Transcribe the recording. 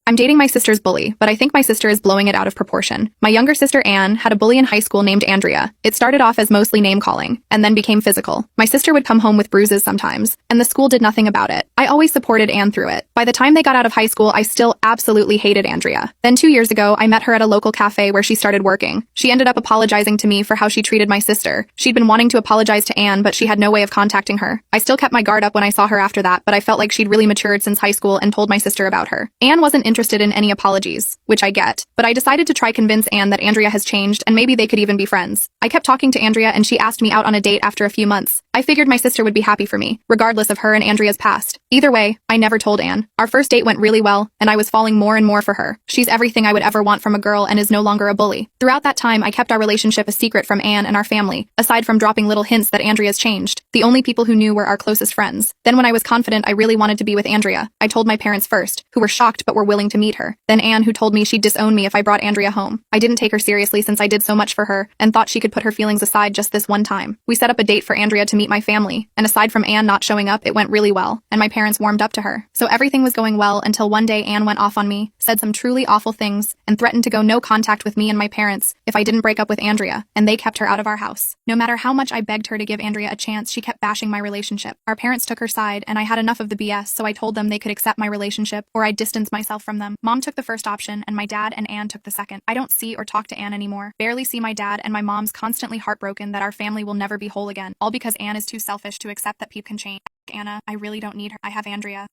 I'm dating my sister's bully, but I think my sister is blowing it out of proportion. My younger sister Anne had a bully in high school named Andrea. It started off as mostly name-calling, and then became physical. My sister would come home with bruises sometimes, and the school did nothing about it. I always supported Anne through it. By the time they got out of high school, I still absolutely hated Andrea. Then 2 years ago, I met her at a local cafe where she started working. She ended up apologizing to me for how she treated my sister. She'd been wanting to apologize to Anne, but she had no way of contacting her. I still kept my guard up when I saw her after that, but I felt like she'd really matured since high school and told my sister about her. Anne wasn't interested in any apologies, which I get, but I decided to try convince Anne that Andrea has changed and maybe they could even be friends. I kept talking to Andrea and she asked me out on a date after a few months. I figured my sister would be happy for me, regardless of her and Andrea's past. Either way, I never told Anne. Our first date went really well, and I was falling more and more for her. She's everything I would ever want from a girl and is no longer a bully. Throughout that time, I kept our relationship a secret from Anne and our family, aside from dropping little hints that Andrea's changed. The only people who knew were our closest friends. Then when I was confident I really wanted to be with Andrea, I told my parents first, who were shocked but were willing to meet her. Then Anne, who told me she'd disown me if I brought Andrea home. I didn't take her seriously since I did so much for her, and thought she could put her feelings aside just this one time. We set up a date for Andrea to meet my family, and aside from Anne not showing up, it went really well, and my parents warmed up to her. So everything was going well until one day Anne went off on me, said some truly awful things, and threatened to go no contact with me and my parents if I didn't break up with Andrea, and they kept her out of our house. No matter how much I begged her to give Andrea a chance, she kept bashing my relationship. Our parents took her side, and I had enough of the BS, so I told them they could accept my relationship, or I'd distance myself from them. Mom took the first option, and my dad and Anne took the second. I don't see or talk to Anne anymore, barely see my dad, and my mom's constantly heartbroken that our family will never be whole again, all because Anne is too selfish to accept that people can change. Anna, I really don't need her. I have Andrea.